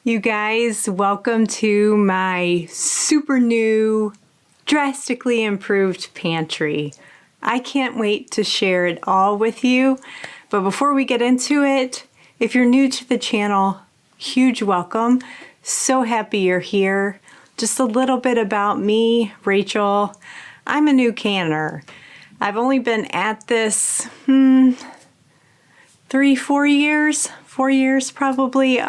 You guys, welcome to my super new, drastically improved pantry. I can't wait to share it all with you. But before we get into it, if you're new to the channel, huge welcome. So happy you're here. Just a little bit about me, Rachel. I'm a new canner. I've only been at this 4 years probably,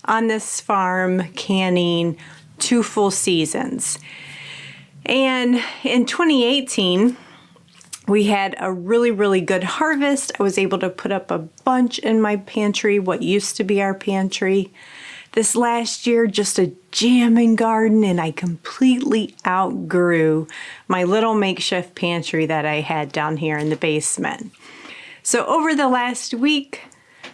on this farm canning 2 full seasons. And in 2018, we had a really good harvest. I was able to put up a bunch in my pantry, what used to be our pantry. This last year, just a jamming garden, and I completely outgrew my little makeshift pantry that I had down here in the basement. So over the last week,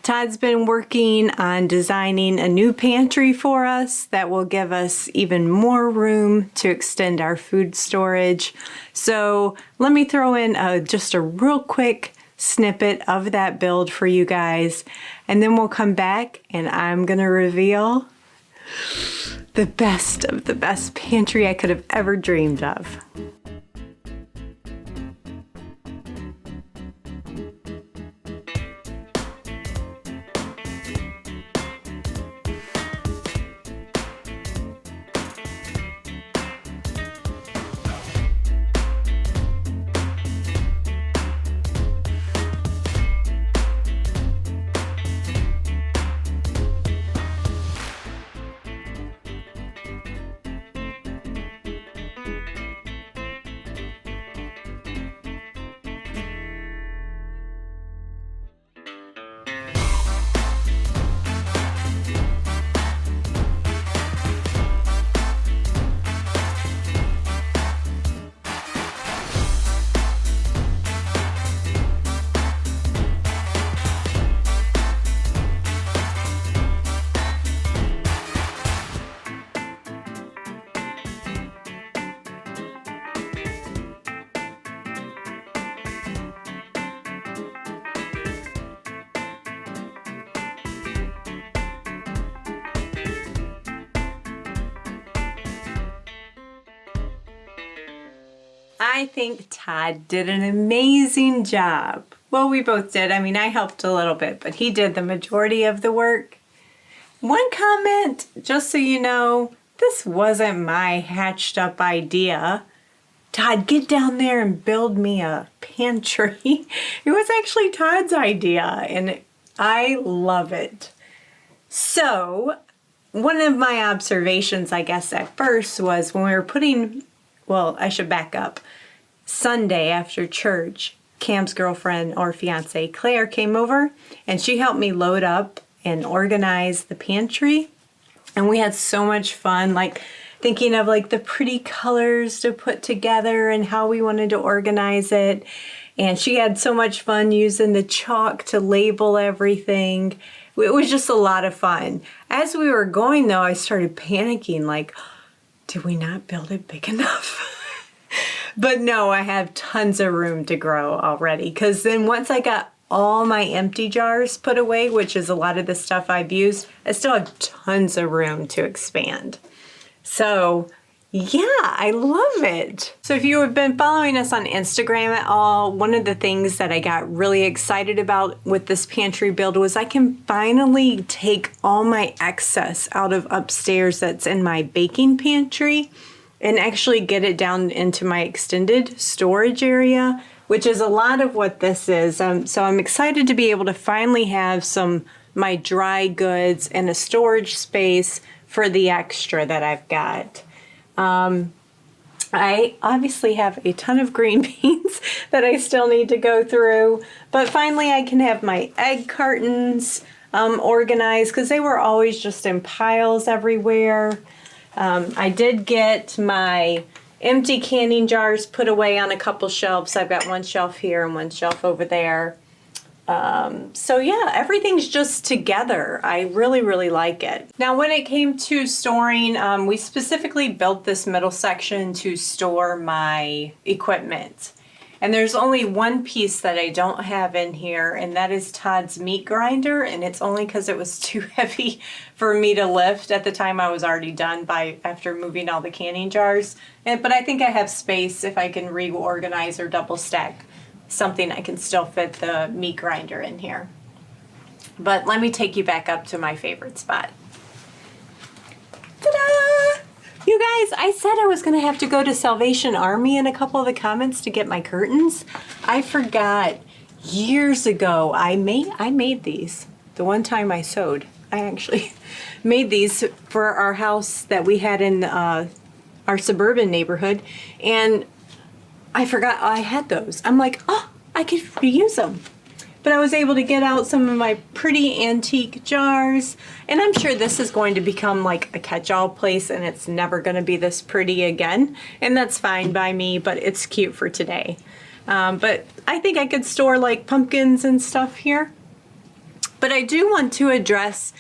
Todd's been working on designing a new pantry for us that will give us even more room to extend our food storage. So let me throw in just a real quick snippet of that build for you guys, and then we'll come back and I'm gonna reveal the best of the best pantry I could have ever dreamed of. I think Todd did an amazing job. Well, we both did. I mean, I helped a little bit, but he did the majority of the work. One comment, just so you know, this wasn't my hatched up idea. Todd, get down there and build me a pantry. It was actually Todd's idea, and I love it. So, one of my observations, I guess, at first was when we were I should back up. Sunday after church, Cam's girlfriend or fiance Claire came over and she helped me load up and organize the pantry. And we had so much fun, like thinking of like the pretty colors to put together and how we wanted to organize it. And she had so much fun using the chalk to label everything. It was just a lot of fun. As we were going though, I started panicking, like, did we not build it big enough? But no, I have tons of room to grow already, because then once I got all my empty jars put away, which is a lot of the stuff I've used, I still have tons of room to expand. So yeah, I love it. So if you have been following us on Instagram at all, one of the things that I got really excited about with this pantry build was I can finally take all my excess out of upstairs that's in my baking pantry and actually get it down into my extended storage area, which is a lot of what this is. So I'm excited to be able to finally have my dry goods and a storage space for the extra that I've got. I obviously have a ton of green beans that I still need to go through, but finally I can have my egg cartons organized, because they were always just in piles everywhere. I did get my empty canning jars put away on a couple shelves. I've got one shelf here and one shelf over there. So yeah, everything's just together. I really like it. Now when it came to storing, we specifically built this middle section to store my equipment. And there's only one piece that I don't have in here, and that is Todd's meat grinder, and it's only because it was too heavy for me to lift. At the time I was already done after moving all the canning jars. But I think I have space if I can reorganize or double stack something. I can still fit the meat grinder in here. But let me take you back up to my favorite spot. Ta-da! You guys, I said I was going to have to go to Salvation Army in a couple of the comments to get my curtains. I forgot. Years ago, I made these. The one time I sewed, I actually made these for our house that we had in our suburban neighborhood. And I forgot I had those. I'm like, oh, I could reuse them. But I was able to get out some of my pretty antique jars, and I'm sure this is going to become like a catch-all place and it's never going to be this pretty again, and that's fine by me, but it's cute for today. But I think I could store like pumpkins and stuff here. But I do want to address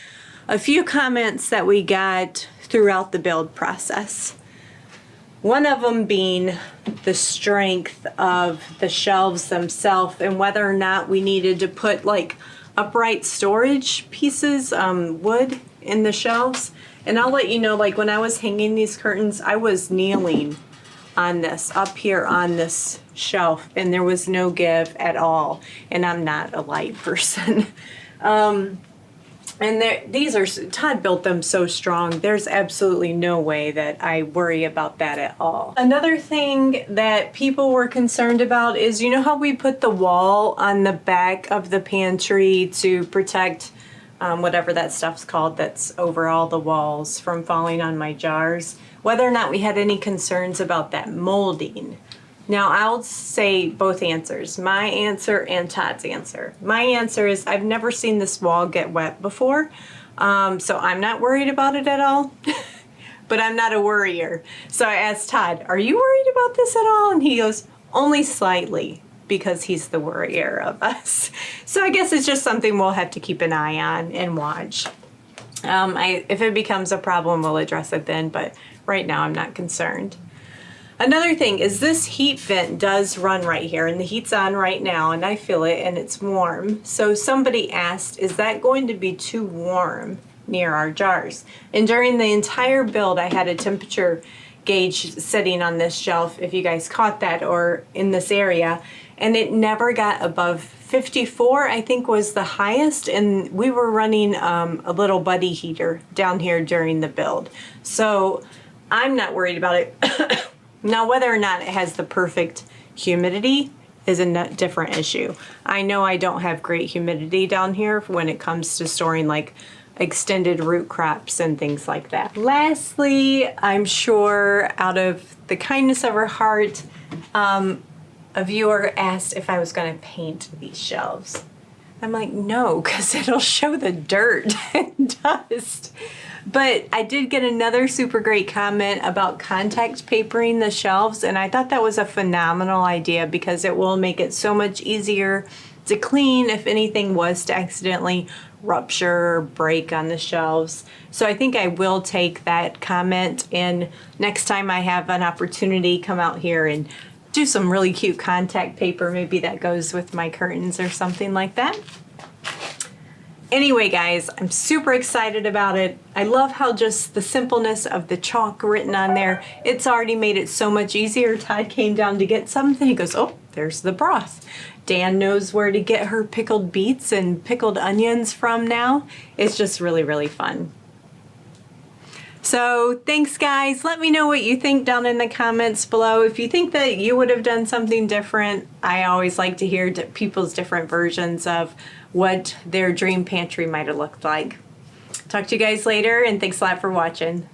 a few comments that we got throughout the build process. One of them being the strength of the shelves themselves and whether or not we needed to put like upright storage pieces, wood in the shelves. And I'll let you know, like when I was hanging these curtains, I was kneeling on this, up here on this shelf, and there was no give at all. And I'm not a light person. And Todd built them so strong, there's absolutely no way that I worry about that at all. Another thing that people were concerned about is, you know how we put the wall on the back of the pantry to protect whatever that stuff's called that's over all the walls from falling on my jars? Whether or not we had any concerns about that molding. Now, I'll say both answers, my answer and Todd's answer. My answer is I've never seen this wall get wet before, so I'm not worried about it at all, but I'm not a worrier. So I asked Todd, are you worried about this at all? And he goes, only slightly, because he's the worrier of us. So I guess it's just something we'll have to keep an eye on and watch. If it becomes a problem, we'll address it then, but right now I'm not concerned. Another thing is this heat vent does run right here, and the heat's on right now, and I feel it, and it's warm. So somebody asked, is that going to be too warm near our jars? And during the entire build, I had a temperature gauge sitting on this shelf, if you guys caught that, or in this area, and it never got above 54, I think was the highest, and we were running a little buddy heater down here during the build. So I'm not worried about it. Now, whether or not it has the perfect humidity is a different issue. I know I don't have great humidity down here when it comes to storing like extended root crops and things like that. Lastly, I'm sure out of the kindness of her heart, a viewer asked if I was going to paint these shelves. I'm like, no, because it'll show the dirt and dust. But I did get another super great comment about contact papering the shelves, and I thought that was a phenomenal idea because it will make it so much easier to clean if anything was to accidentally rupture or break on the shelves. So I think I will take that comment, and next time I have an opportunity, come out here and do some really cute contact paper. Maybe that goes with my curtains or something like that. Anyway, guys, I'm super excited about it. I love how just the simpleness of the chalk written on there, it's already made it so much easier. Todd came down to get something. He goes, oh, there's the broth. Dan knows where to get her pickled beets and pickled onions from now. It's just really, really fun. So thanks, guys. Let me know what you think down in the comments below. If you think that you would have done something different, I always like to hear people's different versions of what their dream pantry might have looked like. Talk to you guys later, and thanks a lot for watching.